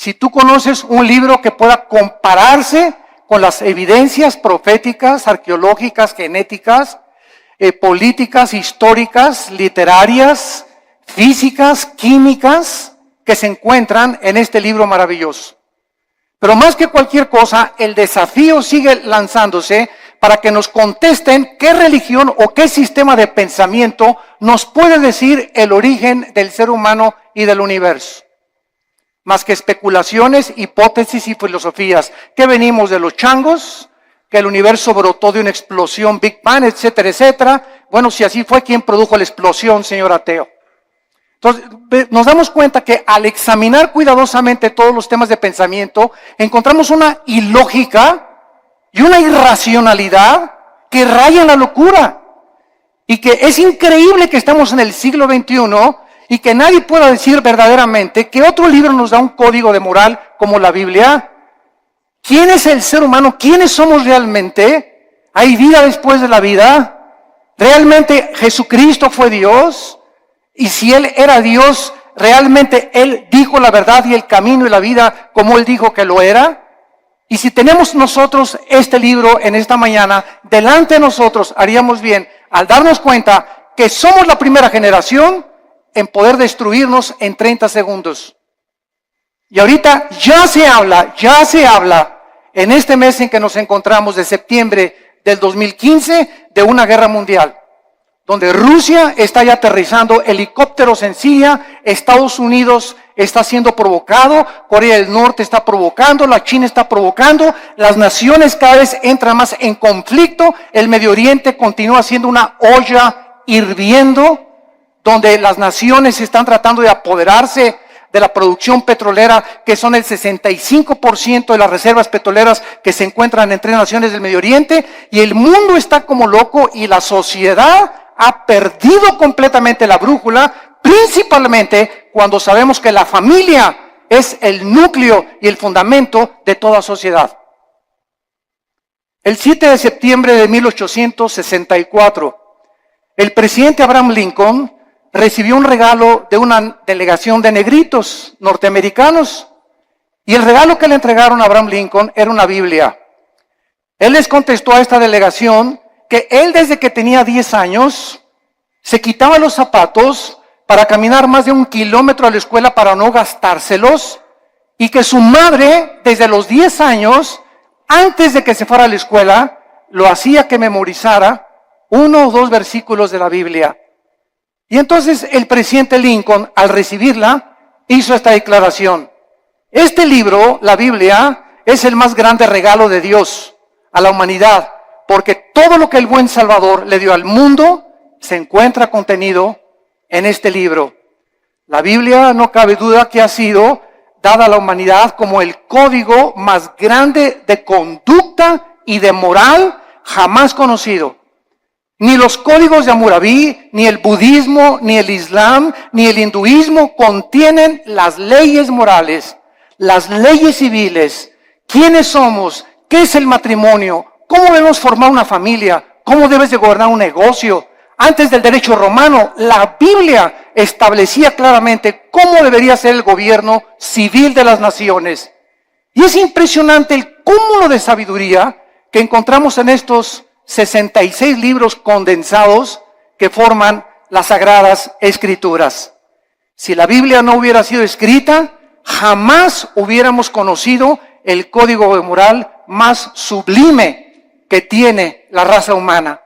Si tú conoces un libro que pueda compararse con las evidencias proféticas, arqueológicas, genéticas, políticas, históricas, literarias, físicas, químicas, que se encuentran en este libro maravilloso. Pero más que cualquier cosa, el desafío sigue lanzándose para que nos contesten qué religión o qué sistema de pensamiento nos puede decir el origen del ser humano y del universo. Más que especulaciones, hipótesis y filosofías. ¿Qué venimos de los changos? Que el universo brotó de una explosión, Big Bang, etcétera, etcétera. Bueno, si así fue, ¿quién produjo la explosión, señor ateo? Entonces, nos damos cuenta que al examinar cuidadosamente todos los temas de pensamiento, encontramos una ilógica y una irracionalidad que raya en la locura. Y que es increíble que estamos en el siglo XXI y que nadie pueda decir verdaderamente que otro libro nos da un código de moral como la Biblia. ¿Quién es el ser humano? ¿Quiénes somos realmente? ¿Hay vida después de la vida? ¿Realmente Jesucristo fue Dios? Y si Él era Dios, ¿realmente Él dijo la verdad y el camino y la vida como Él dijo que lo era? Y si tenemos nosotros este libro en esta mañana, delante de nosotros haríamos bien al darnos cuenta que somos la primera generación en poder destruirnos en 30 segundos. Y ahorita ya se habla en este mes en que nos encontramos de septiembre del 2015 de una guerra mundial, donde Rusia está ya aterrizando helicópteros en Siria, Estados Unidos está siendo provocado, Corea del Norte está provocando, la China está provocando, las naciones cada vez entran más en conflicto, el Medio Oriente continúa siendo una olla hirviendo, donde las naciones están tratando de apoderarse de la producción petrolera, que son el 65% de las reservas petroleras que se encuentran en 3 naciones del Medio Oriente, y el mundo está como loco y la sociedad ha perdido completamente la brújula, principalmente cuando sabemos que la familia es el núcleo y el fundamento de toda sociedad. El 7 de septiembre de 1864, el presidente Abraham Lincoln recibió un regalo de una delegación de negritos norteamericanos, y el regalo que le entregaron a Abraham Lincoln era una Biblia. Él les contestó a esta delegación que él desde que tenía 10 años se quitaba los zapatos para caminar más de 1 kilómetro a la escuela para no gastárselos, y que su madre desde los 10 años, antes de que se fuera a la escuela, lo hacía que memorizara 1 o 2 versículos de la Biblia. Y entonces el presidente Lincoln, al recibirla, hizo esta declaración: este libro, la Biblia, es el más grande regalo de Dios a la humanidad, porque todo lo que el buen Salvador le dio al mundo se encuentra contenido en este libro. La Biblia, no cabe duda que ha sido dada a la humanidad como el código más grande de conducta y de moral jamás conocido. Ni los códigos de Hammurabi, ni el budismo, ni el islam, ni el hinduismo contienen las leyes morales, las leyes civiles, quiénes somos, qué es el matrimonio, cómo debemos formar una familia, cómo debes de gobernar un negocio. Antes del derecho romano, la Biblia establecía claramente cómo debería ser el gobierno civil de las naciones. Y es impresionante el cúmulo de sabiduría que encontramos en estos 66 libros condensados que forman las Sagradas Escrituras. Si la Biblia no hubiera sido escrita, jamás hubiéramos conocido el código moral más sublime que tiene la raza humana.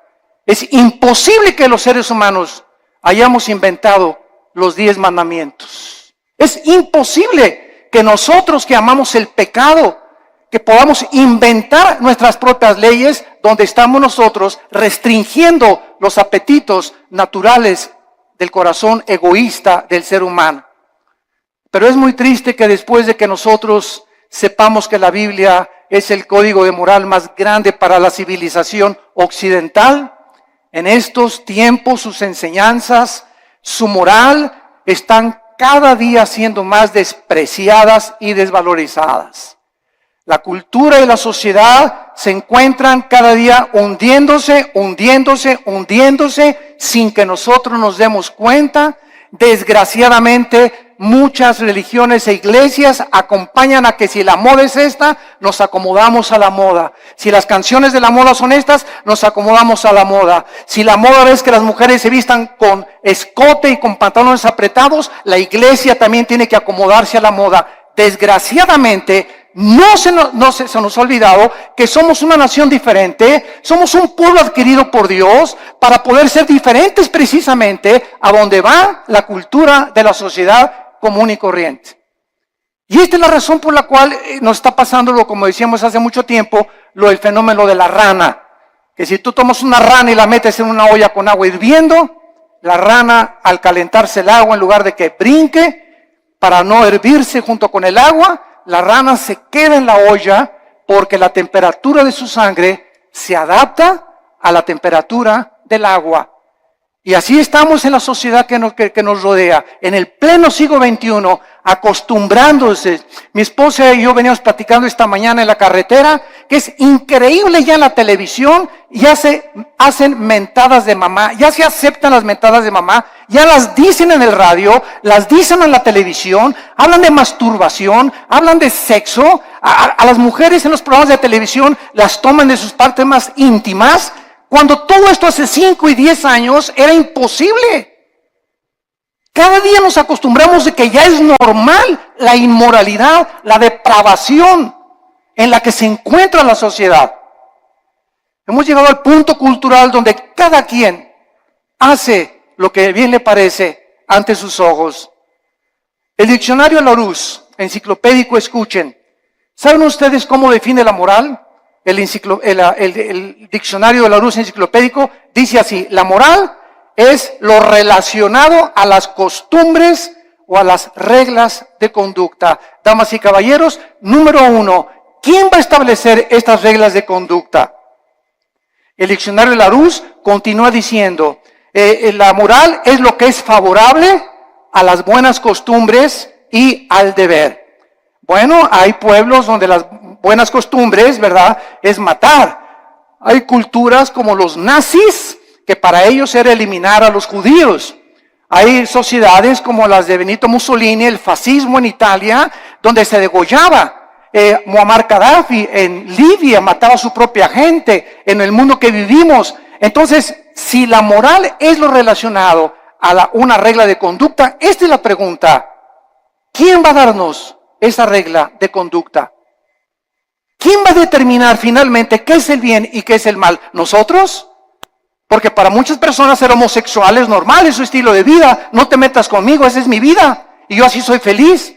Es imposible que los seres humanos hayamos inventado los 10 mandamientos. Es imposible que nosotros que amamos el pecado, que podamos inventar nuestras propias leyes donde estamos nosotros restringiendo los apetitos naturales del corazón egoísta del ser humano. Pero es muy triste que después de que nosotros sepamos que la Biblia es el código de moral más grande para la civilización occidental, en estos tiempos sus enseñanzas, su moral, están cada día siendo más despreciadas y desvalorizadas. La cultura y la sociedad se encuentran cada día hundiéndose sin que nosotros nos demos cuenta. Desgraciadamente, muchas religiones e iglesias acompañan a que si la moda es esta, nos acomodamos a la moda. Si las canciones de la moda son estas, nos acomodamos a la moda. Si la moda es que las mujeres se vistan con escote y con pantalones apretados, la iglesia también tiene que acomodarse a la moda. Desgraciadamente, no se nos ha olvidado que somos una nación diferente, somos un pueblo adquirido por Dios para poder ser diferentes precisamente a donde va la cultura de la sociedad común y corriente. Y esta es la razón por la cual nos está pasando, como decíamos hace mucho tiempo, lo del fenómeno de la rana. Que si tú tomas una rana y la metes en una olla con agua hirviendo, la rana al calentarse el agua, en lugar de que brinque para no hervirse junto con el agua, la rana se queda en la olla porque la temperatura de su sangre se adapta a la temperatura del agua. Y así estamos en la sociedad que nos rodea, en el pleno siglo XXI, acostumbrándose. Mi esposa y yo veníamos platicando esta mañana en la carretera, que es increíble ya en la televisión, ya se hacen mentadas de mamá, ya se aceptan las mentadas de mamá, ya las dicen en el radio, las dicen en la televisión, hablan de masturbación, hablan de sexo, a las mujeres en los programas de televisión las toman de sus partes más íntimas, cuando todo esto hace 5 y 10 años era imposible. Cada día nos acostumbramos de que ya es normal la inmoralidad, la depravación en la que se encuentra la sociedad. Hemos llegado al punto cultural donde cada quien hace lo que bien le parece ante sus ojos. El diccionario Larousse, enciclopédico, escuchen. ¿Saben ustedes cómo define la moral? El diccionario de Larousse enciclopédico dice así: la moral es lo relacionado a las costumbres o a las reglas de conducta. Damas y caballeros, número 1, ¿quién va a establecer estas reglas de conducta? El diccionario de Larousse continúa diciendo, la moral es lo que es favorable a las buenas costumbres y al deber. Bueno, hay pueblos donde las buenas costumbres, ¿verdad?, es matar. Hay culturas como los nazis, que para ellos era eliminar a los judíos. Hay sociedades como las de Benito Mussolini, el fascismo en Italia, donde se degollaba. Muammar Gaddafi en Libia mataba a su propia gente, en el mundo que vivimos. Entonces, si la moral es lo relacionado a una regla de conducta, esta es la pregunta: ¿quién va a darnos esa regla de conducta? ¿Quién va a determinar finalmente qué es el bien y qué es el mal? ¿Nosotros? Porque para muchas personas ser homosexual es normal, es su estilo de vida. No te metas conmigo, esa es mi vida y yo así soy feliz.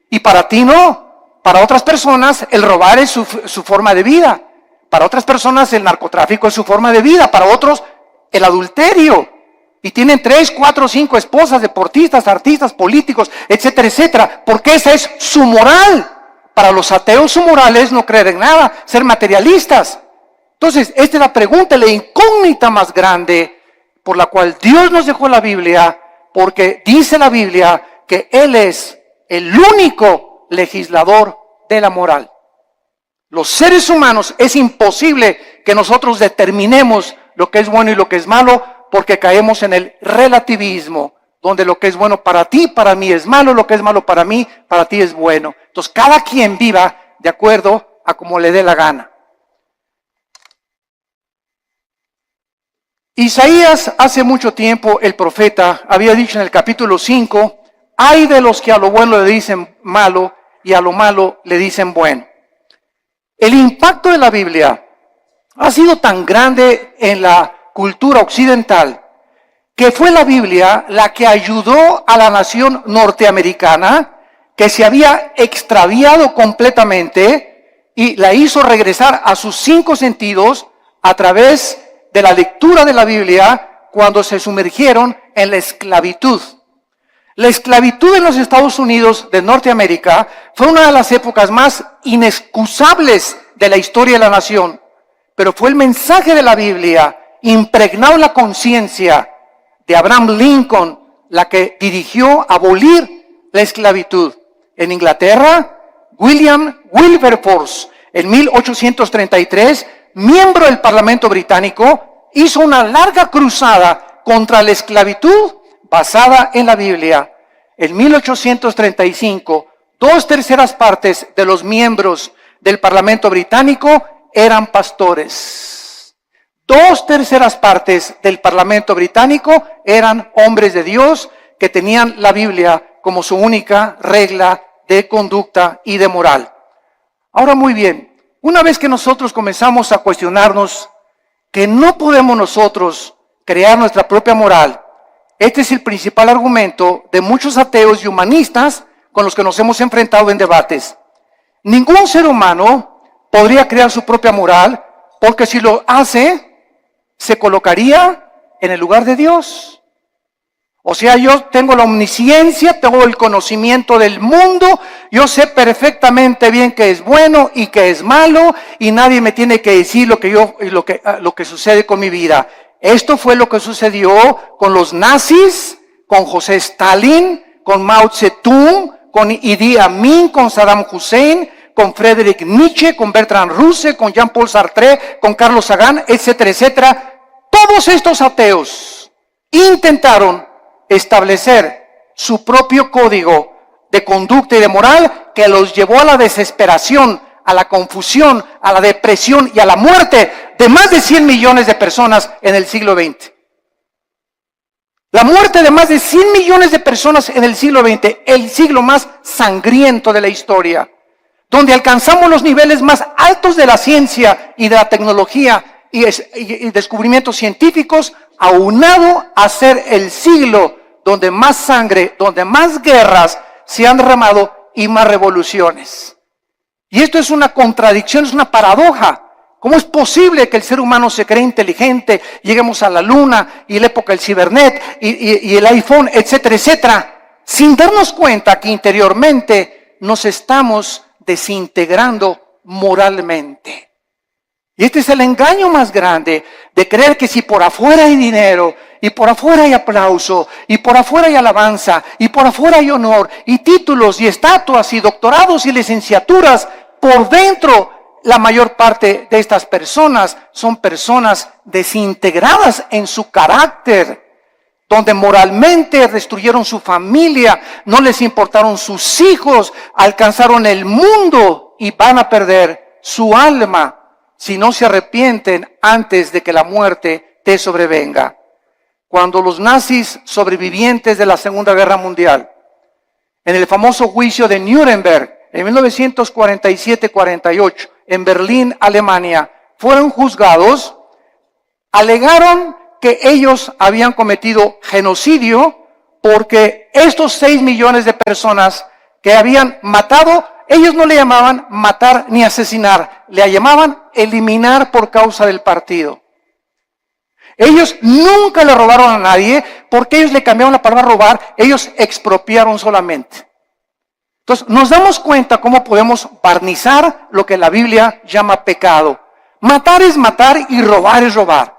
Y para ti no. Para otras personas el robar es su forma de vida. Para otras personas el narcotráfico es su forma de vida. Para otros el adulterio. Y tienen 3, 4, 5 esposas, deportistas, artistas, políticos, etcétera, etcétera. Porque esa es su moral. Para los ateos su moral es no creer en nada, ser materialistas. Entonces, esta es la pregunta, la incógnita más grande por la cual Dios nos dejó la Biblia, porque dice la Biblia que Él es el único legislador de la moral. Los seres humanos es imposible que nosotros determinemos lo que es bueno y lo que es malo, porque caemos en el relativismo, donde lo que es bueno para ti, para mí es malo, lo que es malo para mí, para ti es bueno. Entonces, cada quien viva de acuerdo a como le dé la gana. Isaías, hace mucho tiempo, el profeta, había dicho en el capítulo 5, hay de los que a lo bueno le dicen malo y a lo malo le dicen bueno. El impacto de la Biblia ha sido tan grande en la cultura occidental que fue la Biblia la que ayudó a la nación norteamericana, que se había extraviado completamente, y la hizo regresar a sus 5 sentidos a través de la lectura de la Biblia cuando se sumergieron en la esclavitud. La esclavitud en los Estados Unidos de Norteamérica fue una de las épocas más inexcusables de la historia de la nación, pero fue el mensaje de la Biblia impregnado en la conciencia de Abraham Lincoln la que dirigió abolir la esclavitud. En Inglaterra, William Wilberforce, en 1833, miembro del Parlamento británico, hizo una larga cruzada contra la esclavitud basada en la Biblia, en 1835, 2/3 partes de los miembros del Parlamento británico eran pastores. 2/3 partes del Parlamento británico eran hombres de Dios que tenían la Biblia como su única regla de conducta y de moral. Ahora, muy bien, una vez que nosotros comenzamos a cuestionarnos que no podemos nosotros crear nuestra propia moral, este es el principal argumento de muchos ateos y humanistas con los que nos hemos enfrentado en debates. Ningún ser humano podría crear su propia moral, porque si lo hace, se colocaría en el lugar de Dios. O sea, yo tengo la omnisciencia, tengo el conocimiento del mundo, yo sé perfectamente bien qué es bueno y qué es malo, y nadie me tiene que decir lo que sucede con mi vida. Esto fue lo que sucedió con los nazis, con José Stalin, con Mao Zedong, con Idi Amin, con Saddam Hussein, con Friedrich Nietzsche, con Bertrand Russell, con Jean-Paul Sartre, con Carlos Sagan, etcétera, etcétera. Todos estos ateos intentaron establecer su propio código de conducta y de moral que los llevó a la desesperación, a la confusión, a la depresión y a la muerte de más de 100 millones de personas en el siglo XX. La muerte de más de 100 millones de personas en el siglo XX, el siglo más sangriento de la historia, donde alcanzamos los niveles más altos de la ciencia y de la tecnología y descubrimientos científicos, aunado a ser el siglo donde más sangre, donde más guerras se han derramado y más revoluciones. Y esto es una contradicción, es una paradoja. ¿Cómo es posible que el ser humano se cree inteligente, lleguemos a la luna y la época del cibernet y el iPhone, etcétera, etcétera, sin darnos cuenta que interiormente nos estamos desintegrando moralmente? Y este es el engaño más grande, de creer que si por afuera hay dinero, y por afuera hay aplauso, y por afuera hay alabanza, y por afuera hay honor, y títulos, y estatuas, y doctorados, y licenciaturas, por dentro la mayor parte de estas personas son personas desintegradas en su carácter, donde moralmente destruyeron su familia, no les importaron sus hijos, alcanzaron el mundo y van a perder su alma si no se arrepienten antes de que la muerte te sobrevenga. Cuando los nazis sobrevivientes de la Segunda Guerra Mundial, en el famoso juicio de Nuremberg, en 1947-48, en Berlín, Alemania, fueron juzgados, alegaron que ellos habían cometido genocidio porque estos 6 millones de personas que habían matado, ellos no le llamaban matar ni asesinar, le llamaban eliminar por causa del partido. Ellos nunca le robaron a nadie porque ellos le cambiaron la palabra robar, ellos expropiaron solamente. Entonces nos damos cuenta cómo podemos barnizar lo que la Biblia llama pecado. Matar es matar y robar es robar.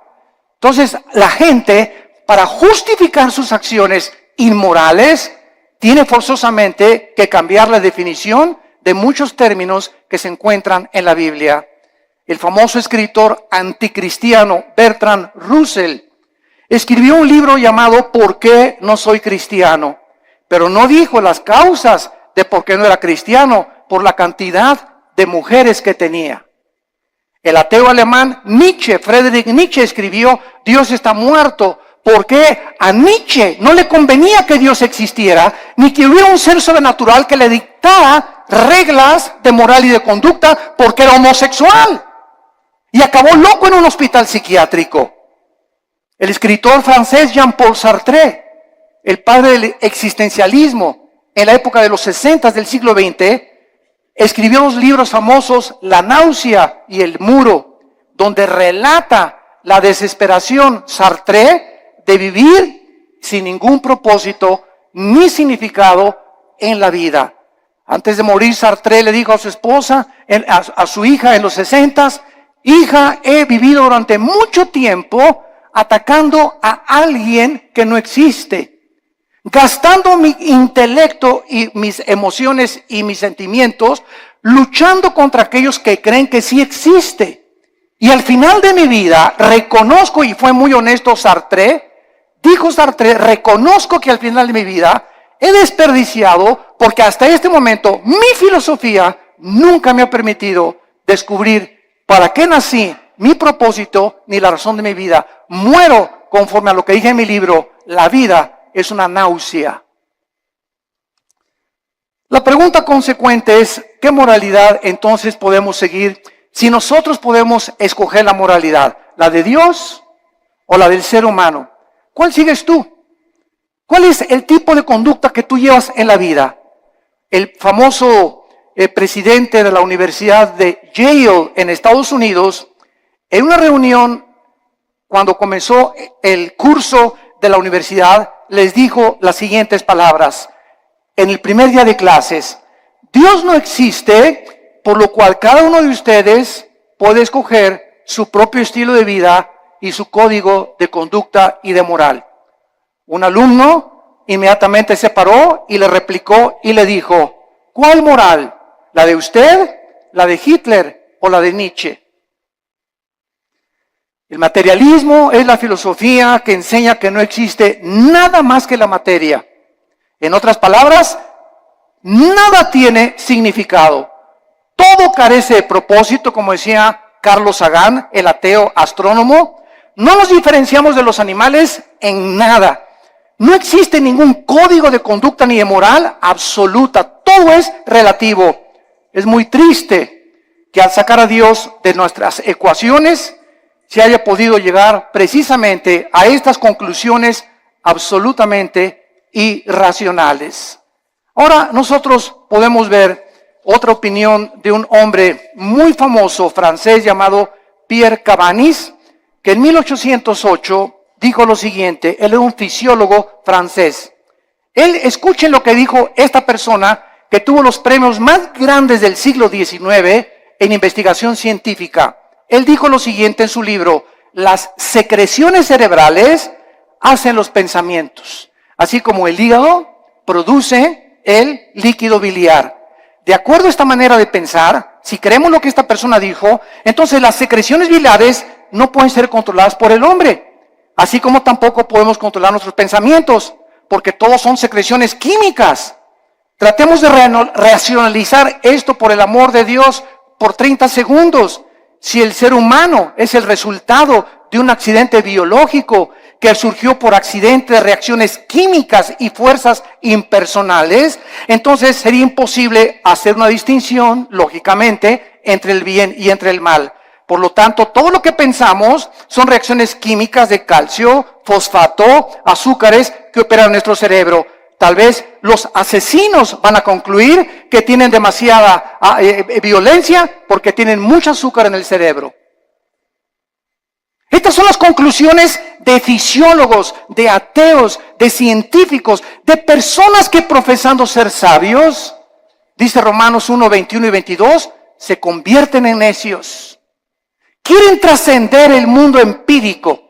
Entonces la gente, para justificar sus acciones inmorales, tiene forzosamente que cambiar la definición de muchos términos que se encuentran en la Biblia. El famoso escritor anticristiano Bertrand Russell escribió un libro llamado ¿Por qué no soy cristiano? Pero no dijo las causas de por qué no era cristiano, por la cantidad de mujeres que tenía. El ateo alemán Nietzsche, Friedrich Nietzsche, escribió Dios está muerto, porque a Nietzsche no le convenía que Dios existiera, ni que hubiera un ser sobrenatural que le dictara reglas de moral y de conducta, porque era homosexual. Y acabó loco en un hospital psiquiátrico. El escritor francés Jean-Paul Sartre, el padre del existencialismo, en la época de los 60 del siglo XX, escribió los libros famosos La náusea y El muro, donde relata la desesperación Sartre de vivir sin ningún propósito ni significado en la vida. Antes de morir, Sartre le dijo a su esposa, a su hija en los 60, hija, he vivido durante mucho tiempo atacando a alguien que no existe, gastando mi intelecto y mis emociones y mis sentimientos, luchando contra aquellos que creen que sí existe. Y al final de mi vida reconozco, y fue muy honesto Sartre, Dijo Sartre, reconozco que al final de mi vida he desperdiciado porque hasta este momento mi filosofía nunca me ha permitido descubrir para qué nací, mi propósito ni la razón de mi vida. Muero conforme a lo que dije en mi libro, la vida es una náusea. La pregunta consecuente es, ¿qué moralidad entonces podemos seguir si nosotros podemos escoger la moralidad? ¿La de Dios o la del ser humano? ¿Cuál sigues tú? ¿Cuál es el tipo de conducta que tú llevas en la vida? El famoso presidente de la Universidad de Yale en Estados Unidos, en una reunión cuando comenzó el curso de la universidad, les dijo las siguientes palabras. En el primer día de clases, Dios no existe, por lo cual cada uno de ustedes puede escoger su propio estilo de vida y su código de conducta y de moral. Un alumno inmediatamente se paró y le replicó y le dijo, ¿cuál moral? ¿La de usted, la de Hitler o la de Nietzsche? El materialismo es la filosofía que enseña que no existe nada más que la materia. En otras palabras, nada tiene significado. Todo carece de propósito, como decía Carlos Sagan, el ateo astrónomo. No nos diferenciamos de los animales en nada. No existe ningún código de conducta ni de moral absoluta. Todo es relativo. Es muy triste que al sacar a Dios de nuestras ecuaciones se haya podido llegar precisamente a estas conclusiones absolutamente irracionales. Ahora nosotros podemos ver otra opinión de un hombre muy famoso francés llamado Pierre Cabanis, que en 1808 dijo lo siguiente. Él era un fisiólogo francés. Escuchen lo que dijo esta persona que tuvo los premios más grandes del siglo XIX en investigación científica. Él dijo lo siguiente en su libro: las secreciones cerebrales hacen los pensamientos, así como el hígado produce el líquido biliar. De acuerdo a esta manera de pensar, si creemos lo que esta persona dijo, entonces las secreciones biliares no pueden ser controladas por el hombre, así como tampoco podemos controlar nuestros pensamientos, porque todos son secreciones químicas. Tratemos de racionalizar esto, por el amor de Dios, por 30 segundos. Si el ser humano es el resultado de un accidente biológico que surgió por accidente de reacciones químicas y fuerzas impersonales, entonces sería imposible hacer una distinción, lógicamente, entre el bien y entre el mal. Por lo tanto, todo lo que pensamos son reacciones químicas de calcio, fosfato, azúcares que operan en nuestro cerebro. Tal vez los asesinos van a concluir que tienen demasiada violencia porque tienen mucho azúcar en el cerebro. Estas son las conclusiones de fisiólogos, de ateos, de científicos, de personas que profesando ser sabios, dice Romanos 1, 21 y 22, se convierten en necios. Quieren trascender el mundo empírico.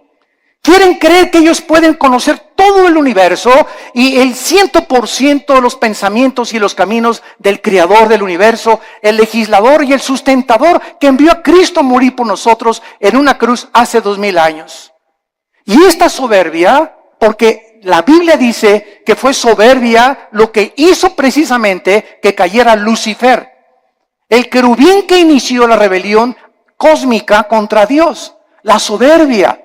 Quieren creer que ellos pueden conocer todo el universo y el 100% de los pensamientos y los caminos del Creador del universo, el legislador y el sustentador que envió a Cristo a morir por nosotros en una cruz hace 2000 años. Y esta soberbia, porque la Biblia dice que fue soberbia lo que hizo precisamente que cayera Lucifer, el querubín que inició la rebelión cósmica contra Dios, la soberbia.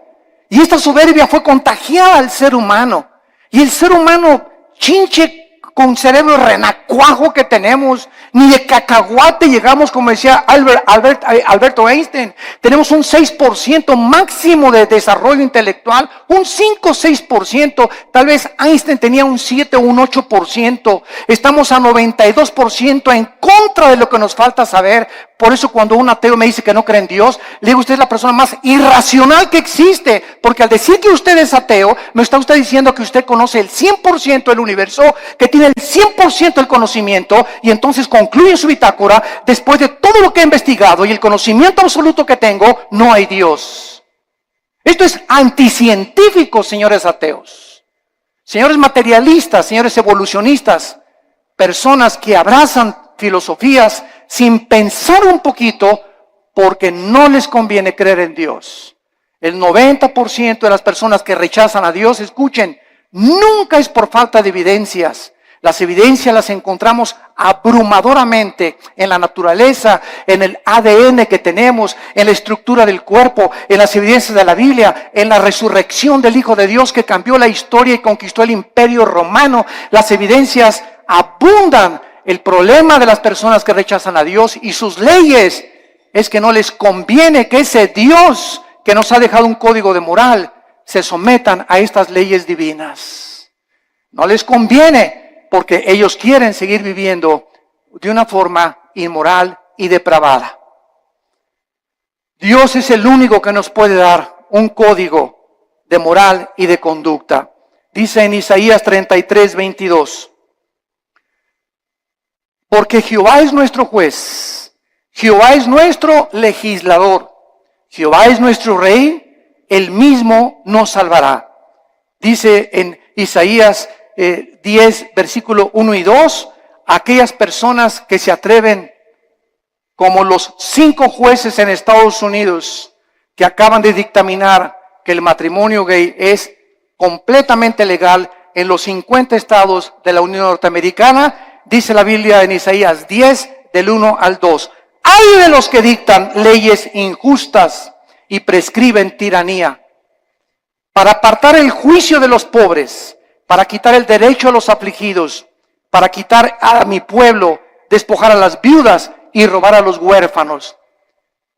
Y esta soberbia fue contagiada al ser humano. Y el ser humano, chinche con cerebro renacuajo que tenemos, ni de cacahuate llegamos, como decía Alberto Einstein. Tenemos un 6% máximo de desarrollo intelectual, un 5-6%. Tal vez Einstein tenía un 7 o un 8%. Estamos a 92% en contra de lo que nos falta saber. Por eso cuando un ateo me dice que no cree en Dios, le digo, usted es la persona más irracional que existe, porque al decir que usted es ateo, me está usted diciendo que usted conoce el 100% del universo, que tiene el 100% del conocimiento, y entonces concluye en su bitácora, después de todo lo que he investigado y el conocimiento absoluto que tengo, no hay Dios. Esto es anticientífico, señores ateos, señores materialistas, señores evolucionistas, personas que abrazan filosofías sin pensar un poquito porque no les conviene creer en Dios. El 90% de las personas que rechazan a Dios, escuchen, nunca es por falta de evidencias. Las evidencias las encontramos abrumadoramente en la naturaleza, en el ADN que tenemos, en la estructura del cuerpo, en las evidencias de la Biblia, en la resurrección del Hijo de Dios que cambió la historia y conquistó el imperio romano. Las evidencias abundan. El problema de las personas que rechazan a Dios y sus leyes es que no les conviene que ese Dios que nos ha dejado un código de moral se sometan a estas leyes divinas. No les conviene, porque ellos quieren seguir viviendo de una forma inmoral y depravada. Dios es el único que nos puede dar un código de moral y de conducta. Dice en Isaías 33:22, porque Jehová es nuestro juez, Jehová es nuestro legislador, Jehová es nuestro rey, él mismo nos salvará. Dice en Isaías 10, versículo 1 y 2, aquellas personas que se atreven, como los 5 jueces en Estados Unidos, que acaban de dictaminar que el matrimonio gay es completamente legal en los 50 estados de la Unión Norteamericana, dice la Biblia en Isaías 10, del 1 al 2. ¡Ay de los que dictan leyes injustas y prescriben tiranía! Para apartar el juicio de los pobres, para quitar el derecho a los afligidos, para quitar a mi pueblo, despojar a las viudas y robar a los huérfanos.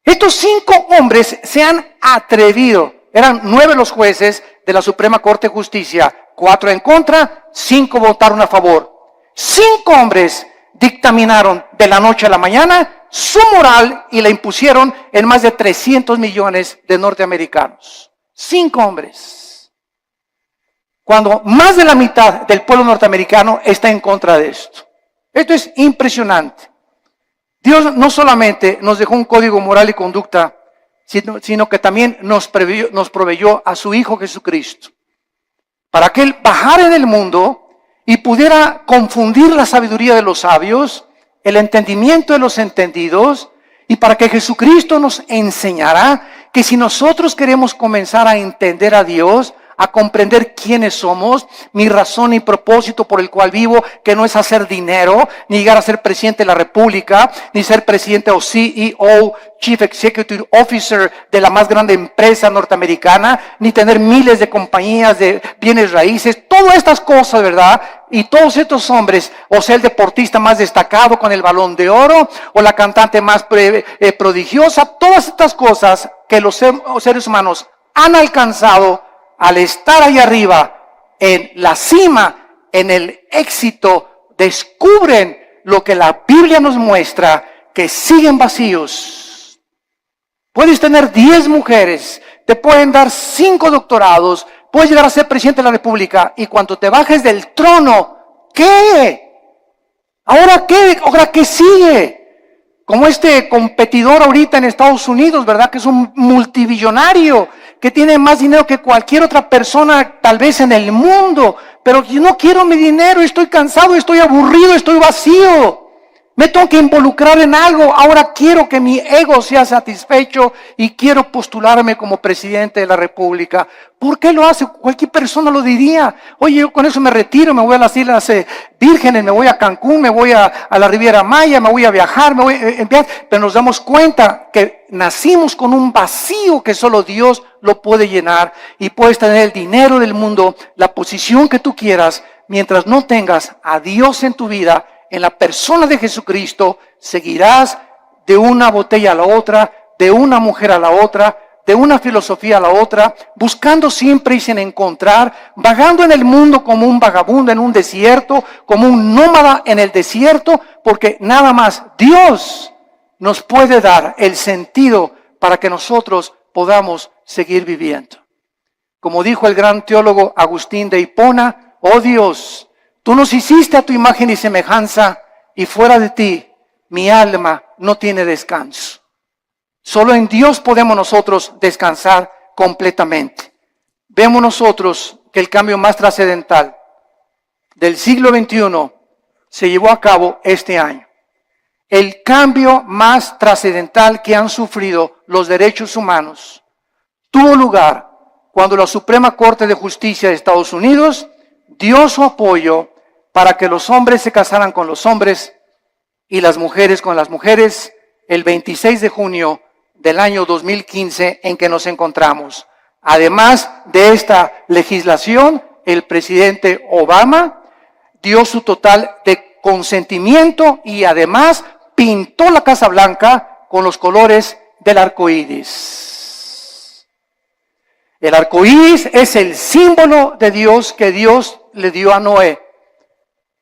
Estos 5 hombres se han atrevido. Eran 9 los jueces de la Suprema Corte de Justicia, 4 en contra, 5 votaron a favor. 5 hombres dictaminaron de la noche a la mañana su moral y la impusieron en más de 300 millones de norteamericanos. 5 hombres. Cuando más de la mitad del pueblo norteamericano está en contra de esto. Esto es impresionante. Dios no solamente nos dejó un código moral y conducta, sino que también nos proveyó a su Hijo Jesucristo, para que Él bajara en el mundo y pudiera confundir la sabiduría de los sabios, el entendimiento de los entendidos, y para que Jesucristo nos enseñara que si nosotros queremos comenzar a entender a Dios, a comprender quiénes somos, mi razón y propósito por el cual vivo, que no es hacer dinero, ni llegar a ser presidente de la República, ni ser presidente o CEO, Chief Executive Officer de la más grande empresa norteamericana, ni tener miles de compañías de bienes raíces, todas estas cosas, ¿verdad? Y todos estos hombres, o sea, el deportista más destacado con el Balón de Oro, o la cantante más prodigiosa, todas estas cosas que los seres humanos han alcanzado al estar ahí arriba, en la cima, en el éxito, descubren lo que la Biblia nos muestra, que siguen vacíos. Puedes tener 10 mujeres, te pueden dar 5 doctorados, puedes llegar a ser presidente de la República, y cuando te bajes del trono, ¿qué? ¿Ahora qué? ¿Ahora qué sigue? Como este competidor ahorita en Estados Unidos, ¿verdad? Que es un multibillonario, que tiene más dinero que cualquier otra persona tal vez en el mundo, pero yo no quiero mi dinero, estoy cansado, estoy aburrido, estoy vacío. Me tengo que involucrar en algo, ahora quiero que mi ego sea satisfecho y quiero postularme como presidente de la República. ¿Por qué lo hace? Cualquier persona lo diría. Oye, yo con eso me retiro, me voy a las Islas Vírgenes, me voy a Cancún, me voy a la Riviera Maya, me voy a viajar, me voy a enviar. Pero nos damos cuenta que nacimos con un vacío que solo Dios lo puede llenar, y puedes tener el dinero del mundo, la posición que tú quieras, mientras no tengas a Dios en tu vida, en la persona de Jesucristo, seguirás de una botella a la otra, de una mujer a la otra, de una filosofía a la otra, buscando siempre y sin encontrar, vagando en el mundo como un vagabundo en un desierto, como un nómada en el desierto, porque nada más Dios nos puede dar el sentido para que nosotros podamos seguir viviendo. Como dijo el gran teólogo Agustín de Hipona, oh Dios, tú nos hiciste a tu imagen y semejanza, y fuera de ti mi alma no tiene descanso. Solo en Dios podemos nosotros descansar completamente. Vemos nosotros que el cambio más trascendental del siglo XXI se llevó a cabo este año. El cambio más trascendental que han sufrido los derechos humanos tuvo lugar cuando la Suprema Corte de Justicia de Estados Unidos dio su apoyo para que los hombres se casaran con los hombres y las mujeres con las mujeres el 26 de junio del año 2015 en que nos encontramos. Además de esta legislación, el presidente Obama dio su total de consentimiento y además pintó la Casa Blanca con los colores del arco iris. El arco iris es el símbolo de Dios que Dios le dio a Noé.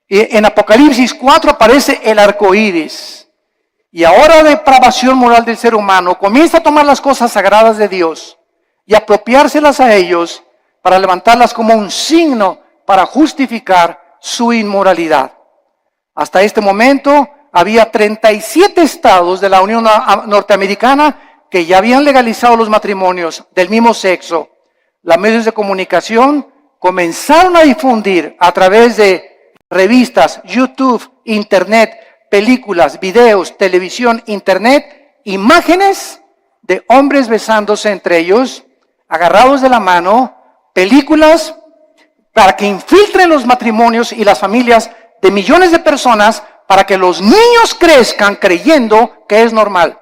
Y en Apocalipsis 4 aparece el arco iris. Y ahora la depravación moral del ser humano comienza a tomar las cosas sagradas de Dios y apropiárselas a ellos para levantarlas como un signo para justificar su inmoralidad. Hasta este momento había 37 estados de la Unión Norteamericana que ya habían legalizado los matrimonios del mismo sexo. Los medios de comunicación comenzaron a difundir a través de revistas, YouTube, Internet, películas, videos, televisión, Internet, imágenes de hombres besándose entre ellos, agarrados de la mano, películas para que infiltren los matrimonios y las familias de millones de personas para que los niños crezcan creyendo que es normal.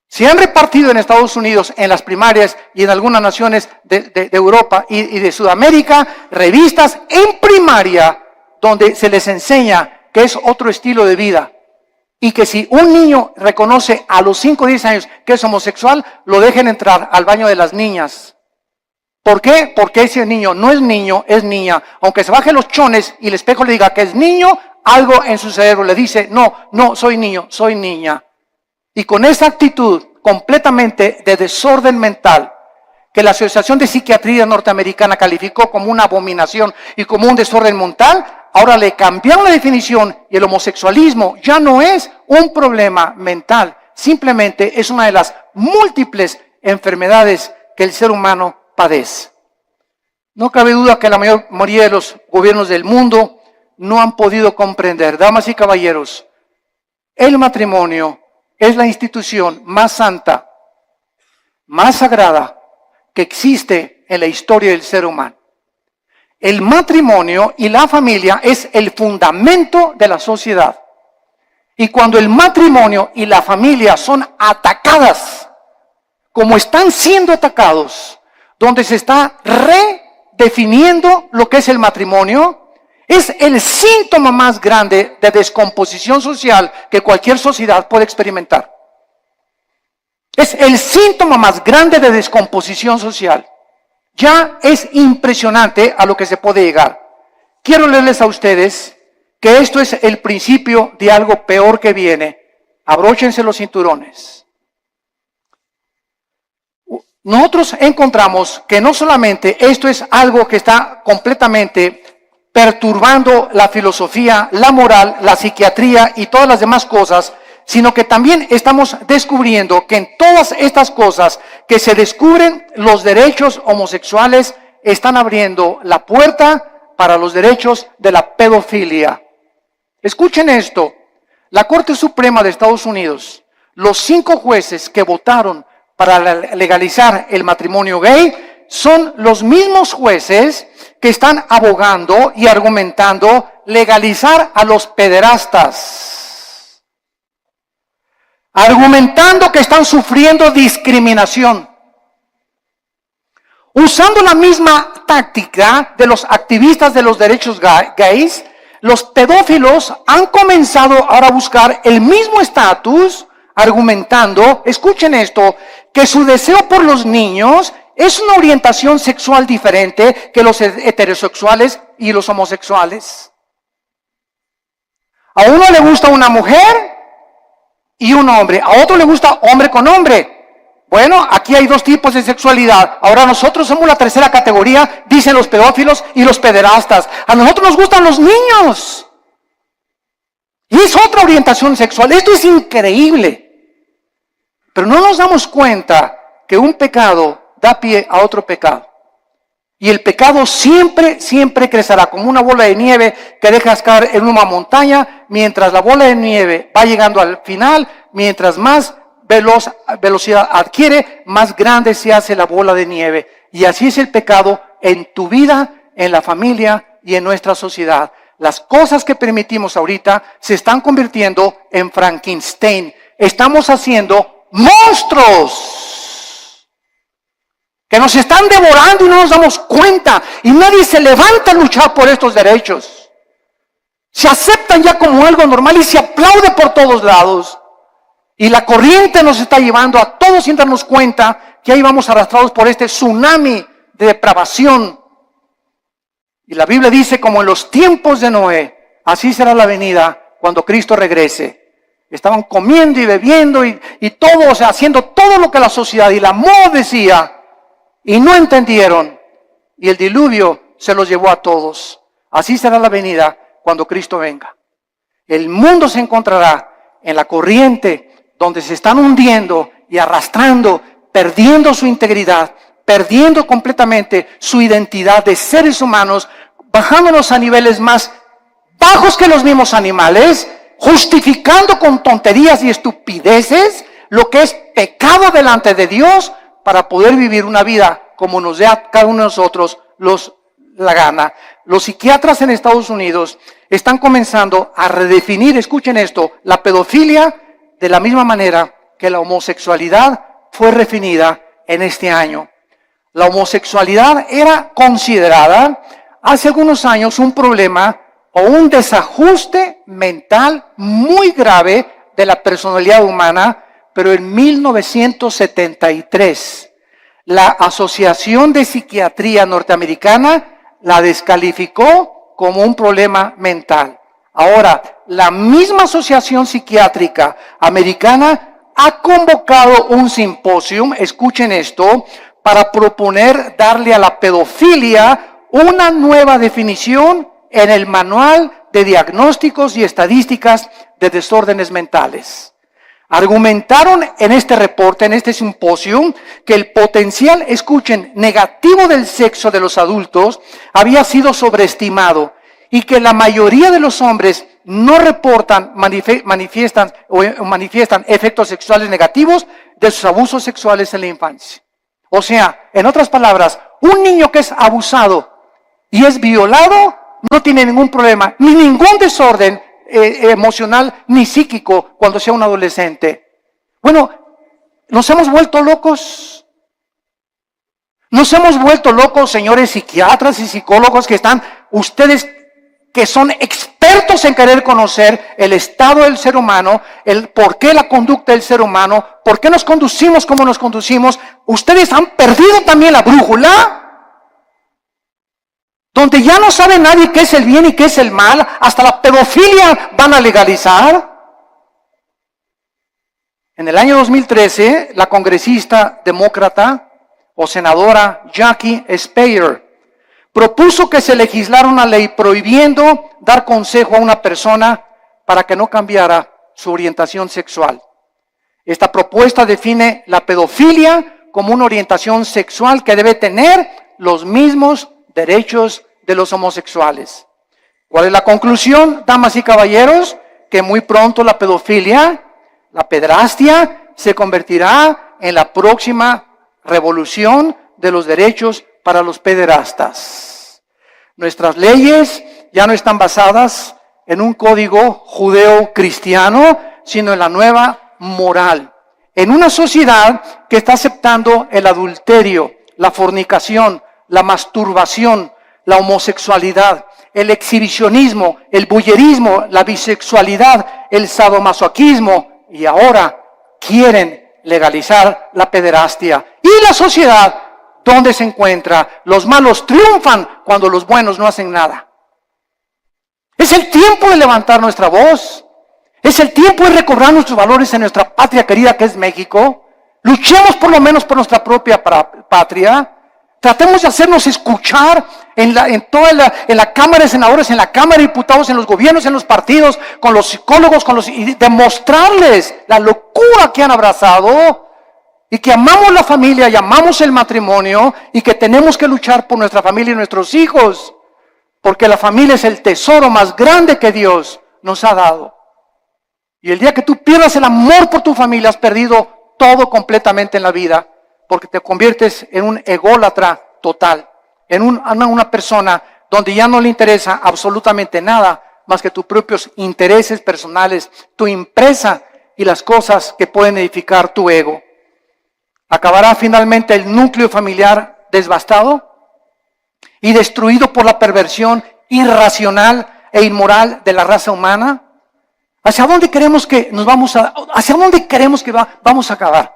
Se han repartido en Estados Unidos, en las primarias y en algunas naciones de Europa y de Sudamérica, revistas en primaria donde se les enseña que es otro estilo de vida y que si un niño reconoce a los 5 o 10 años que es homosexual, lo dejen entrar al baño de las niñas. ¿Por qué? Porque ese niño no es niño, es niña. Aunque se baje los chones y el espejo le diga que es niño, algo en su cerebro le dice, no, soy niño, soy niña. Y con esa actitud completamente de desorden mental, que la Asociación de Psiquiatría Norteamericana calificó como una abominación y como un desorden mental, ahora le cambiaron la definición y el homosexualismo ya no es un problema mental, simplemente es una de las múltiples enfermedades que el ser humano padece. No cabe duda que la mayoría de los gobiernos del mundo no han podido comprender, damas y caballeros, el matrimonio es la institución más santa, más sagrada que existe en la historia del ser humano. El matrimonio y la familia es el fundamento de la sociedad. Y cuando el matrimonio y la familia son atacadas, como están siendo atacados, donde se está redefiniendo lo que es el matrimonio, es el síntoma más grande de descomposición social que cualquier sociedad puede experimentar. Es el síntoma más grande de descomposición social. Ya es impresionante a lo que se puede llegar. Quiero leerles a ustedes que esto es el principio de algo peor que viene. Abróchense los cinturones. Nosotros encontramos que no solamente esto es algo que está completamente perturbando la filosofía, la moral, la psiquiatría y todas las demás cosas, sino que también estamos descubriendo que en todas estas cosas que se descubren, los derechos homosexuales están abriendo la puerta para los derechos de la pedofilia. Escuchen esto, la Corte Suprema de Estados Unidos, los 5 jueces que votaron para legalizar el matrimonio gay, son los mismos jueces que están abogando y argumentando legalizar a los pederastas, argumentando que están sufriendo discriminación, usando la misma táctica de los activistas de los derechos gays. Los pedófilos han comenzado ahora a buscar el mismo estatus, argumentando, escuchen esto, que su deseo por los niños es una orientación sexual diferente que los heterosexuales y los homosexuales. A uno le gusta una mujer y un hombre, a otro le gusta hombre con hombre. Bueno, aquí hay 2 tipos de sexualidad. Ahora nosotros somos la tercera categoría, dicen los pedófilos y los pederastas. A nosotros nos gustan los niños. Y es otra orientación sexual. Esto es increíble. Pero no nos damos cuenta que un pecado da pie a otro pecado. Y el pecado siempre, siempre crecerá como una bola de nieve que dejas caer en una montaña, mientras la bola de nieve va llegando al final, mientras más velocidad adquiere, más grande se hace la bola de nieve. Y así es el pecado en tu vida, en la familia y en nuestra sociedad. Las cosas que permitimos ahorita se están convirtiendo en Frankenstein. Estamos haciendo monstruos que nos están devorando y no nos damos cuenta. Y nadie se levanta a luchar por estos derechos. Se aceptan ya como algo normal y se aplaude por todos lados. Y la corriente nos está llevando a todos sin darnos cuenta que ahí vamos arrastrados por este tsunami de depravación. Y la Biblia dice, como en los tiempos de Noé, así será la venida cuando Cristo regrese. Estaban comiendo y bebiendo y todo, o sea, haciendo todo lo que la sociedad y la moda decía. Y no entendieron. Y el diluvio se los llevó a todos. Así será la venida cuando Cristo venga. El mundo se encontrará en la corriente donde se están hundiendo y arrastrando, perdiendo su integridad, perdiendo completamente su identidad de seres humanos, bajándonos a niveles más bajos que los mismos animales, justificando con tonterías y estupideces lo que es pecado delante de Dios para poder vivir una vida como nos dé a cada uno de nosotros la gana. Los psiquiatras en Estados Unidos están comenzando a redefinir, escuchen esto, la pedofilia de la misma manera que la homosexualidad fue redefinida en este año. La homosexualidad era considerada hace algunos años un problema o un desajuste mental muy grave de la personalidad humana, pero en 1973 la Asociación de Psiquiatría Norteamericana la descalificó como un problema mental. Ahora, la misma Asociación Psiquiátrica Americana ha convocado un simposio, escuchen esto, para proponer darle a la pedofilia una nueva definición en el Manual de Diagnósticos y Estadísticas de Desórdenes Mentales. Argumentaron en este reporte, en este simposio, que el potencial, escuchen, negativo del sexo de los adultos había sido sobreestimado y que la mayoría de los hombres no reportan, manifiestan efectos sexuales negativos de sus abusos sexuales en la infancia. O sea, en otras palabras, un niño que es abusado y es violado no tiene ningún problema, ni ningún desorden emocional ni psíquico cuando sea un adolescente. Bueno, nos hemos vuelto locos. Nos hemos vuelto locos, señores psiquiatras y psicólogos que están, ustedes que son expertos en querer conocer el estado del ser humano, el por qué la conducta del ser humano, por qué nos conducimos como nos conducimos. Ustedes han perdido también la brújula, donde ya no sabe nadie qué es el bien y qué es el mal, hasta la pedofilia van a legalizar. En el año 2013, la congresista demócrata o senadora Jackie Speier propuso que se legislara una ley prohibiendo dar consejo a una persona para que no cambiara su orientación sexual. Esta propuesta define la pedofilia como una orientación sexual que debe tener los mismos derechos de los homosexuales. ¿Cuál es la conclusión, damas y caballeros? Que muy pronto la pedofilia, la pederastia, se convertirá en la próxima revolución de los derechos para los pederastas. Nuestras leyes ya no están basadas en un código judeo-cristiano, sino en la nueva moral. En una sociedad que está aceptando el adulterio, la fornicación, la masturbación, la homosexualidad, el exhibicionismo, el voyerismo, la bisexualidad, el sadomasoquismo, y ahora quieren legalizar la pederastia. Y la sociedad, ¿dónde se encuentra? Los malos triunfan cuando los buenos no hacen nada. Es el tiempo de levantar nuestra voz. Es el tiempo de recobrar nuestros valores en nuestra patria querida que es México. Luchemos por lo menos por nuestra propia patria. Tratemos de hacernos escuchar en la Cámara de Senadores, en la Cámara de Diputados, en los gobiernos, en los partidos, con los psicólogos, y demostrarles la locura que han abrazado y que amamos la familia y amamos el matrimonio y que tenemos que luchar por nuestra familia y nuestros hijos, porque la familia es el tesoro más grande que Dios nos ha dado. Y el día que tú pierdas el amor por tu familia, has perdido todo completamente en la vida, porque te conviertes en un ególatra total, en una persona donde ya no le interesa absolutamente nada más que tus propios intereses personales, tu empresa y las cosas que pueden edificar tu ego. Acabará finalmente el núcleo familiar devastado y destruido por la perversión irracional e inmoral de la raza humana. ¿Hacia dónde queremos que vamos a acabar?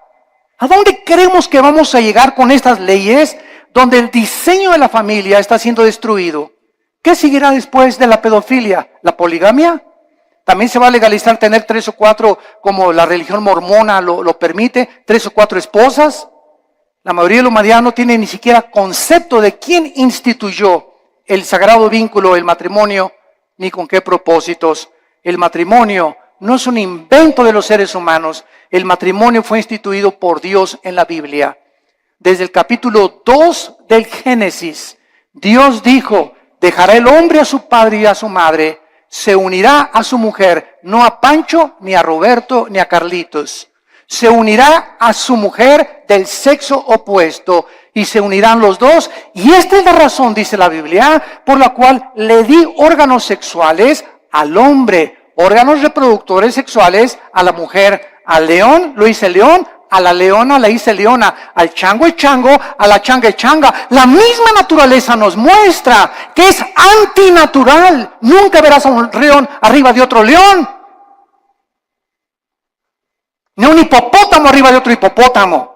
¿A dónde creemos que vamos a llegar con estas leyes donde el diseño de la familia está siendo destruido? ¿Qué seguirá después de la pedofilia? ¿La poligamia? ¿También se va a legalizar tener 3 o 4, como la religión mormona lo permite, 3 o 4 esposas? La mayoría de la humanidad no tiene ni siquiera concepto de quién instituyó el sagrado vínculo, el matrimonio, ni con qué propósitos. El matrimonio no es un invento de los seres humanos. El matrimonio fue instituido por Dios en la Biblia. Desde el capítulo 2 del Génesis, Dios dijo: dejará el hombre a su padre y a su madre, se unirá a su mujer, no a Pancho, ni a Roberto, ni a Carlitos. Se unirá a su mujer del sexo opuesto y se unirán los dos. Y esta es la razón, dice la Biblia, por la cual le di órganos sexuales al hombre, órganos reproductores sexuales a la mujer. Al león lo hice león, a la leona la hice leona, al chango el chango, a la changa el changa. La misma naturaleza nos muestra que es antinatural. Nunca verás a un león arriba de otro león, ni a un hipopótamo arriba de otro hipopótamo,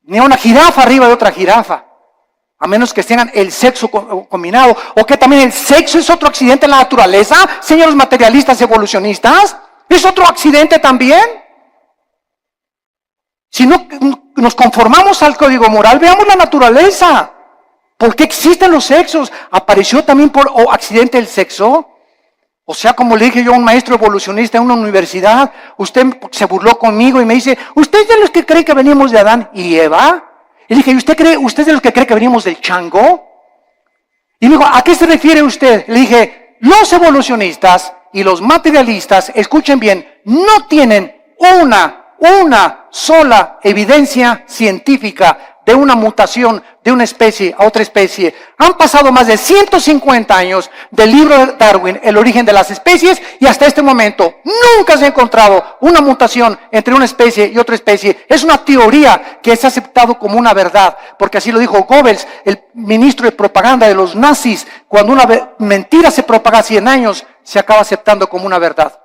ni a una jirafa arriba de otra jirafa, a menos que tengan el sexo combinado. O que también el sexo es otro accidente en la naturaleza, señores materialistas evolucionistas. ¿Es otro accidente también? Si no nos conformamos al código moral, veamos la naturaleza. ¿Por qué existen los sexos? ¿Apareció también por accidente el sexo? O sea, como le dije yo a un maestro evolucionista en una universidad, usted se burló conmigo y me dice: ¿usted es de los que cree que venimos de Adán y Eva? Y le dije: ¿usted es de los que cree que venimos del chango? Y me dijo: ¿a qué se refiere usted? Le dije: los evolucionistas y los materialistas, escuchen bien, no tienen una sola evidencia científica de una mutación de una especie a otra especie. Han pasado más de 150 años del libro de Darwin, El origen de las especies, y hasta este momento nunca se ha encontrado una mutación entre una especie y otra especie. Es una teoría que es aceptado como una verdad, porque así lo dijo Goebbels, el ministro de propaganda de los nazis. Cuando una mentira se propaga 100 años, se acaba aceptando como una verdad.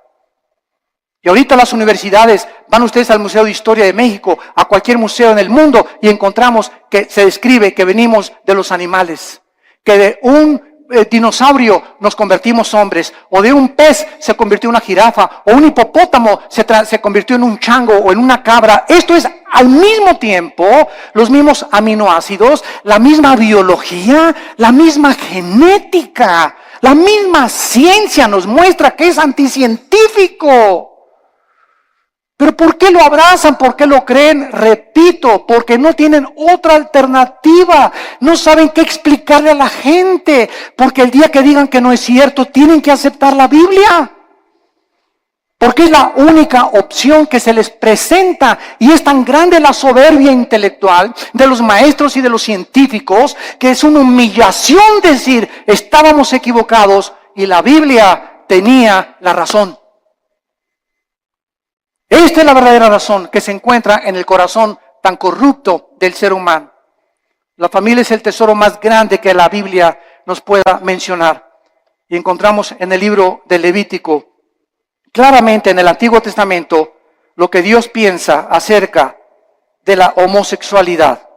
Y ahorita las universidades, van ustedes al Museo de Historia de México, a cualquier museo en el mundo, y encontramos que se describe que venimos de los animales, que de un dinosaurio nos convertimos hombres, o de un pez se convirtió en una jirafa, o un hipopótamo se convirtió en un chango o en una cabra. Esto es al mismo tiempo los mismos aminoácidos, la misma biología, la misma genética, la misma ciencia nos muestra que es anticientífico. ¿Pero por qué lo abrazan? ¿Por qué lo creen? Repito, porque no tienen otra alternativa. No saben qué explicarle a la gente. Porque el día que digan que no es cierto, tienen que aceptar la Biblia. Porque es la única opción que se les presenta. Y es tan grande la soberbia intelectual de los maestros y de los científicos, que es una humillación decir: estábamos equivocados y la Biblia tenía la razón. Esta es la verdadera razón que se encuentra en el corazón tan corrupto del ser humano. La familia es el tesoro más grande que la Biblia nos pueda mencionar. Y encontramos en el libro de Levítico, claramente en el Antiguo Testamento, lo que Dios piensa acerca de la homosexualidad.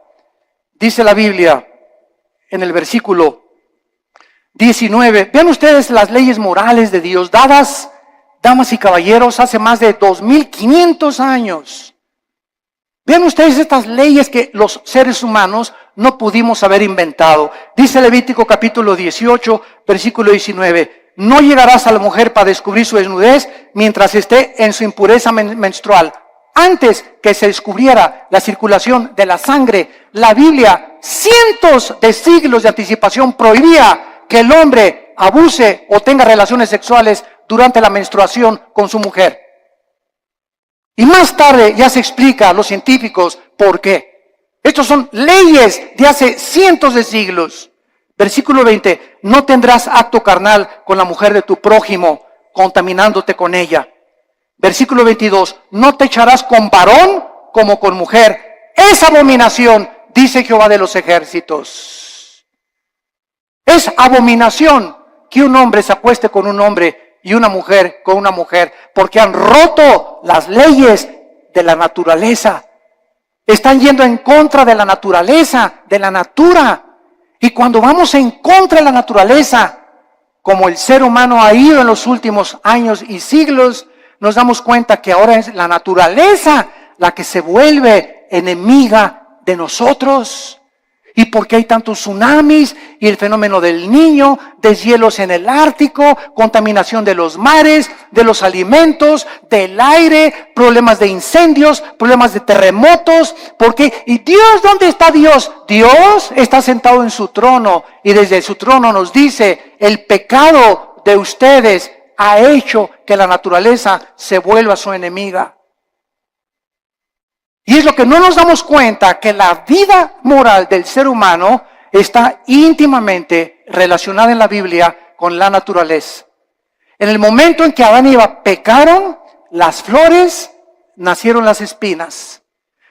Dice la Biblia en el versículo 19, vean ustedes las leyes morales de Dios dadas, damas y caballeros, hace más de 2500 años. Vean ustedes estas leyes que los seres humanos no pudimos haber inventado. Dice Levítico capítulo 18, versículo 19. No llegarás a la mujer para descubrir su desnudez mientras esté en su impureza menstrual. Antes que se descubriera la circulación de la sangre, la Biblia, cientos de siglos de anticipación, prohibía que el hombre abuse o tenga relaciones sexuales durante la menstruación con su mujer. Y más tarde ya se explica a los científicos por qué. Estos son leyes de hace cientos de siglos. Versículo 20, no tendrás acto carnal con la mujer de tu prójimo, contaminándote con ella. Versículo 22, no te echarás con varón como con mujer. Es abominación, dice Jehová de los ejércitos. Es abominación que un hombre se acueste con un hombre y una mujer con una mujer, porque han roto las leyes de la naturaleza. Están yendo en contra de la naturaleza, de la natura. Y cuando vamos en contra de la naturaleza, como el ser humano ha ido en los últimos años y siglos, nos damos cuenta que ahora es la naturaleza la que se vuelve enemiga de nosotros. ¿Y por qué hay tantos tsunamis y el fenómeno del Niño, deshielos en el Ártico, contaminación de los mares, de los alimentos, del aire, problemas de incendios, problemas de terremotos? ¿Por qué? ¿Y Dios, dónde está Dios? Dios está sentado en su trono y desde su trono nos dice, el pecado de ustedes ha hecho que la naturaleza se vuelva su enemiga. Y es lo que no nos damos cuenta, que la vida moral del ser humano está íntimamente relacionada en la Biblia con la naturaleza. En el momento en que Adán y Eva pecaron, las flores nacieron las espinas.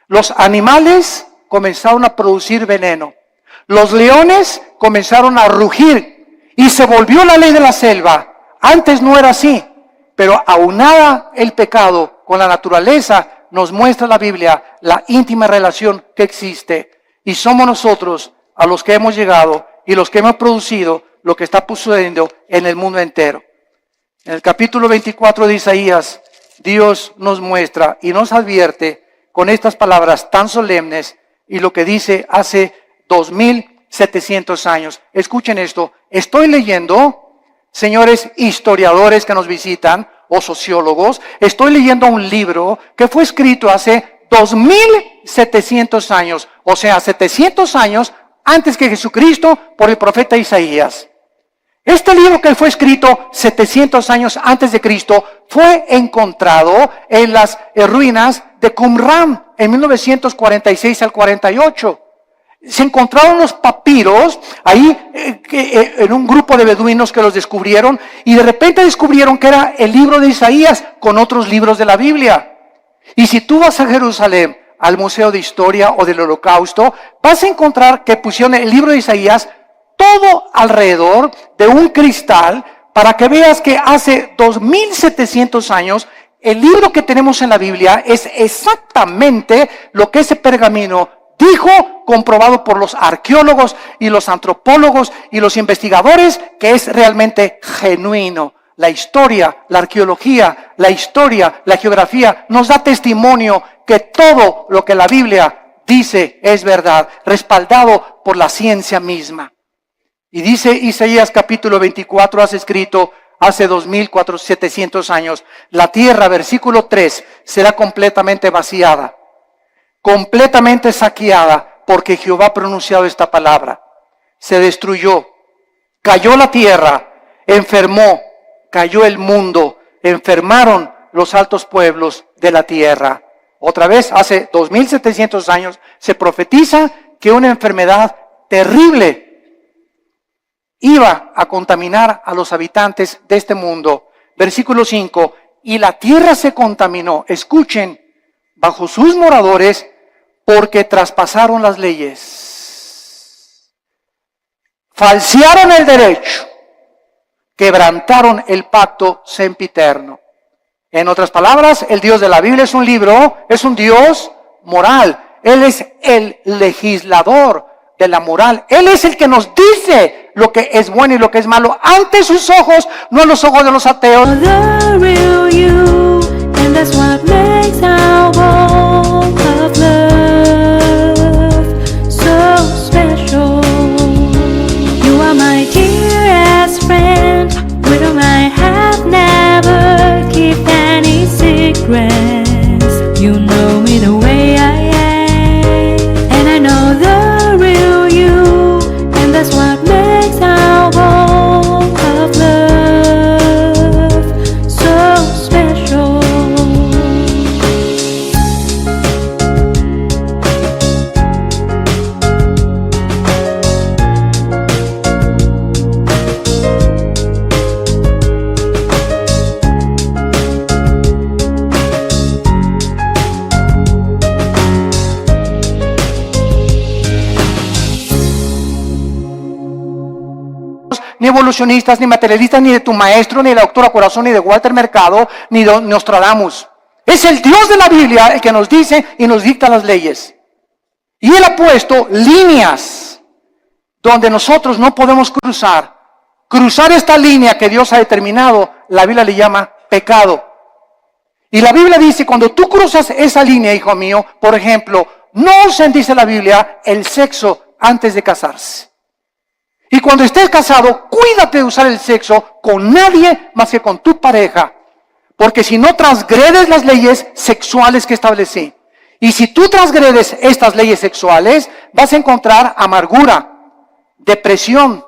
Los animales comenzaron a producir veneno. Los leones comenzaron a rugir y se volvió la ley de la selva. Antes no era así, pero aunada el pecado con la naturaleza, nos muestra la Biblia la íntima relación que existe. Y somos nosotros a los que hemos llegado y los que hemos producido lo que está sucediendo en el mundo entero. En el capítulo 24 de Isaías, Dios nos muestra y nos advierte con estas palabras tan solemnes y lo que dice hace 2700 años. Escuchen esto. Estoy leyendo, señores historiadores que nos visitan, o sociólogos, estoy leyendo un libro que fue escrito hace 2700 años, o sea, 700 años antes que Jesucristo, por el profeta Isaías. Este libro que fue escrito 700 años antes de Cristo fue encontrado en las ruinas de Qumran en 1946 al 48. Se encontraron los papiros ahí en un grupo de beduinos que los descubrieron y de repente descubrieron que era el libro de Isaías con otros libros de la Biblia. Y si tú vas a Jerusalén, al Museo de Historia o del Holocausto, vas a encontrar que pusieron el libro de Isaías todo alrededor de un cristal para que veas que hace 2700 años el libro que tenemos en la Biblia es exactamente lo que ese pergamino dijo, comprobado por los arqueólogos y los antropólogos y los investigadores, que es realmente genuino. La historia, la arqueología, la historia, la geografía nos da testimonio que todo lo que la Biblia dice es verdad, respaldado por la ciencia misma. Y dice Isaías capítulo 24, has escrito hace 2700 años, la tierra, versículo 3, será completamente vaciada, completamente saqueada, porque Jehová ha pronunciado esta palabra. Se destruyó, cayó la tierra, enfermó, cayó el mundo, enfermaron los altos pueblos de la tierra. Otra vez, hace 2700 años, se profetiza que una enfermedad terrible iba a contaminar a los habitantes de este mundo. Versículo 5, y la tierra se contaminó, escuchen, bajo sus moradores, porque traspasaron las leyes, falsearon el derecho, quebrantaron el pacto sempiterno. En otras palabras, el Dios de la Biblia es un libro, es un Dios moral. Él es el legislador de la moral. Él es el que nos dice lo que es bueno y lo que es malo ante sus ojos, no los ojos de los ateos. The real you, and that's what makes our walk of love so special. You are my dearest friend, with whom I have never kept any secrets. You know me the way I am, and I know the real you, and that's what makes our walk of love so special. ni evolucionistas, ni materialistas, ni de tu maestro, ni de la doctora Corazón, ni de Walter Mercado, ni de Nostradamus. Es el Dios de la Biblia el que nos dice y nos dicta las leyes. Y Él ha puesto líneas donde nosotros no podemos cruzar. Cruzar esta línea que Dios ha determinado, la Biblia le llama pecado. Y la Biblia dice, cuando tú cruzas esa línea, hijo mío, por ejemplo, no usen, dice la Biblia, el sexo antes de casarse. Y cuando estés casado, cuídate de usar el sexo con nadie más que con tu pareja. Porque si no transgredes las leyes sexuales que establecí. Y si tú transgredes estas leyes sexuales, vas a encontrar amargura, depresión,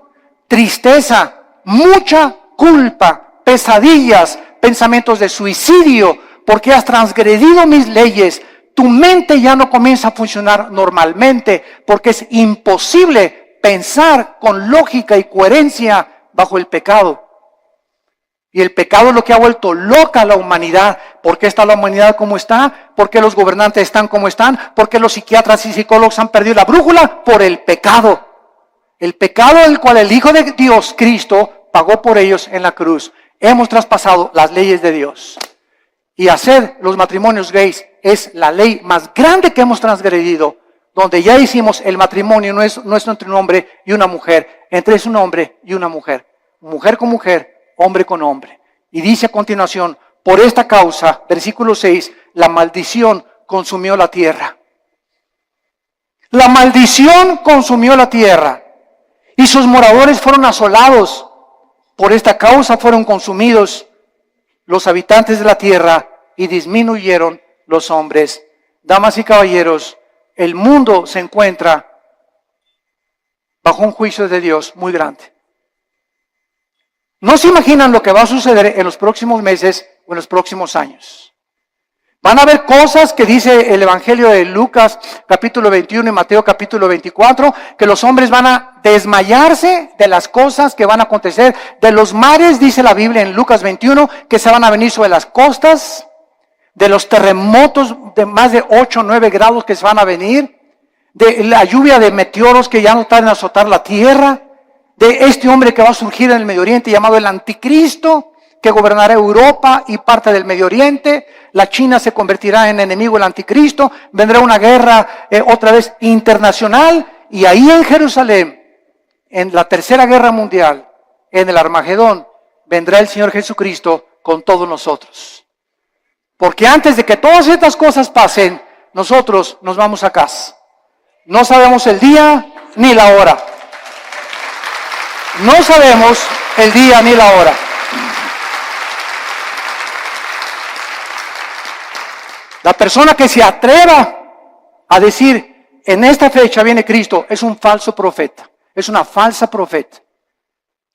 tristeza, mucha culpa, pesadillas, pensamientos de suicidio, porque has transgredido mis leyes. Tu mente ya no comienza a funcionar normalmente, porque es imposible pensar con lógica y coherencia bajo el pecado. Y el pecado es lo que ha vuelto loca a la humanidad. ¿Por qué está la humanidad como está? ¿Por qué los gobernantes están como están? ¿Por qué los psiquiatras y psicólogos han perdido la brújula? Por el pecado. El pecado del cual el Hijo de Dios, Cristo, pagó por ellos en la cruz. Hemos traspasado las leyes de Dios. Y hacer los matrimonios gays es la ley más grande que hemos transgredido, donde ya hicimos el matrimonio, no es entre un hombre y una mujer, entre es un hombre y una mujer, mujer con mujer, hombre con hombre. Y dice a continuación, por esta causa, versículo 6, la maldición consumió la tierra. La maldición consumió la tierra y sus moradores fueron asolados. Por esta causa fueron consumidos los habitantes de la tierra y disminuyeron los hombres. Damas y caballeros, el mundo se encuentra bajo un juicio de Dios muy grande. No se imaginan lo que va a suceder en los próximos meses o en los próximos años. Van a haber cosas que dice el Evangelio de Lucas capítulo 21 y Mateo capítulo 24, que los hombres van a desmayarse de las cosas que van a acontecer. De los mares, dice la Biblia en Lucas 21, que se van a venir sobre las costas. De los terremotos de más de 8 o 9 grados que se van a venir. De la lluvia de meteoros que ya no tardan en azotar la tierra. De este hombre que va a surgir en el Medio Oriente llamado el Anticristo, que gobernará Europa y parte del Medio Oriente. La China se convertirá en enemigo del Anticristo. Vendrá una guerra otra vez internacional. Y ahí en Jerusalén, en la Tercera Guerra Mundial, en el Armagedón, vendrá el Señor Jesucristo con todos nosotros. Porque antes de que todas estas cosas pasen, nosotros nos vamos a casa. No sabemos el día ni la hora. No sabemos el día ni la hora. La persona que se atreva a decir, en esta fecha viene Cristo, es un falso profeta, es una falsa profeta.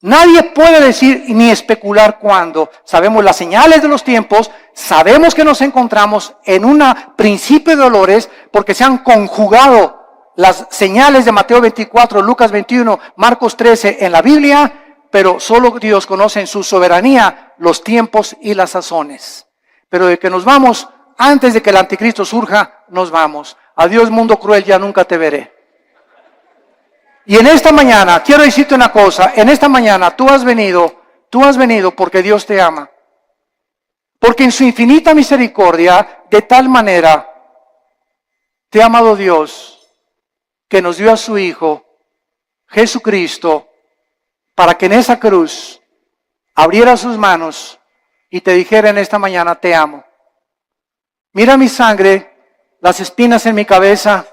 Nadie puede decir ni especular cuándo. Sabemos las señales de los tiempos, sabemos que nos encontramos en un principio de dolores porque se han conjugado las señales de Mateo 24, Lucas 21, Marcos 13 en la Biblia, pero solo Dios conoce en su soberanía los tiempos y las sazones. Pero de que nos vamos, antes de que el anticristo surja, nos vamos. Adiós mundo cruel, ya nunca te veré. Y en esta mañana, quiero decirte una cosa, en esta mañana tú has venido porque Dios te ama. Porque en su infinita misericordia, de tal manera, te ha amado Dios, que nos dio a su Hijo, Jesucristo, para que en esa cruz abriera sus manos y te dijera en esta mañana, te amo. Mira mi sangre, las espinas en mi cabeza,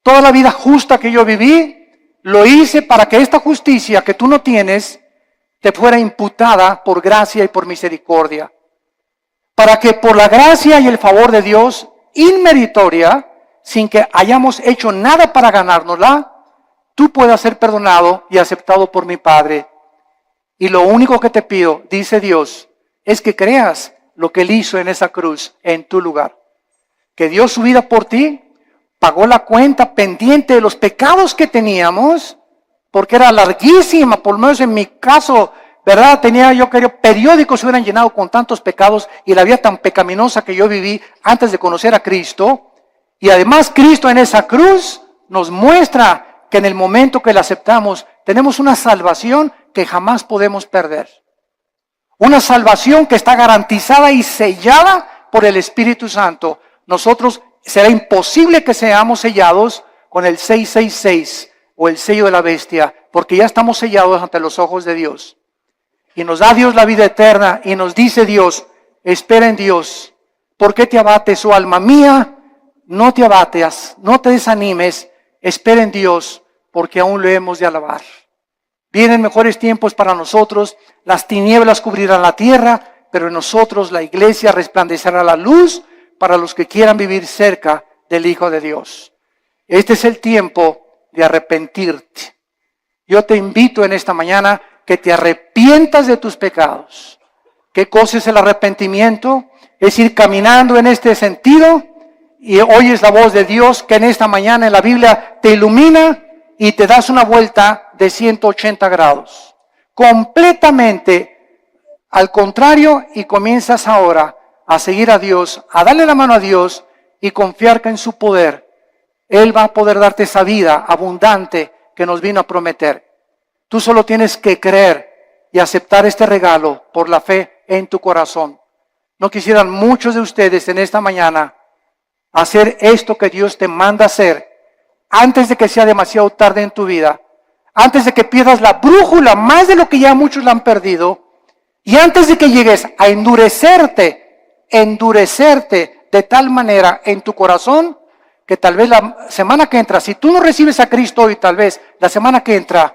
toda la vida justa que yo viví, lo hice para que esta justicia que tú no tienes te fuera imputada por gracia y por misericordia. Para que por la gracia y el favor de Dios, inmeritoria, sin que hayamos hecho nada para ganárnosla, tú puedas ser perdonado y aceptado por mi Padre. Y lo único que te pido, dice Dios, es que creas lo que Él hizo en esa cruz, en tu lugar. Que dio su vida por ti, pagó la cuenta pendiente de los pecados que teníamos, porque era larguísima, por lo menos en mi caso, ¿verdad? Yo quería periódicos se hubieran llenado con tantos pecados y la vida tan pecaminosa que yo viví antes de conocer a Cristo. Y además Cristo en esa cruz nos muestra que en el momento que la aceptamos, tenemos una salvación que jamás podemos perder. Una salvación que está garantizada y sellada por el Espíritu Santo. Nosotros será imposible que seamos sellados con el 666 o el sello de la bestia, porque ya estamos sellados ante los ojos de Dios. Y nos da Dios la vida eterna y nos dice Dios, espera en Dios. ¿Por qué te abates, oh alma mía? No te abates, no te desanimes, espera en Dios, porque aún lo hemos de alabar. Vienen mejores tiempos para nosotros, las tinieblas cubrirán la tierra, pero en nosotros la iglesia resplandecerá la luz para los que quieran vivir cerca del Hijo de Dios. Este es el tiempo de arrepentirte. Yo te invito en esta mañana que te arrepientas de tus pecados. ¿Qué cosa es el arrepentimiento? Es ir caminando en este sentido y oyes la voz de Dios que en esta mañana en la Biblia te ilumina y te das una vuelta de 180 grados. Completamente al contrario, y comienzas ahora a seguir a Dios, a darle la mano a Dios y confiar que en su poder Él va a poder darte esa vida abundante que nos vino a prometer. Tú solo tienes que creer y aceptar este regalo por la fe en tu corazón. ¿No quisieran muchos de ustedes en esta mañana hacer esto que Dios te manda hacer antes de que sea demasiado tarde en tu vida? Antes de que pierdas la brújula más de lo que ya muchos la han perdido, y antes de que llegues a endurecerte de tal manera en tu corazón que tal vez la semana que entra, si tú no recibes a Cristo hoy, tal vez la semana que entra,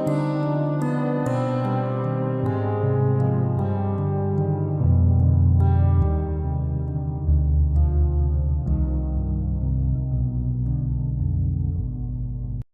love.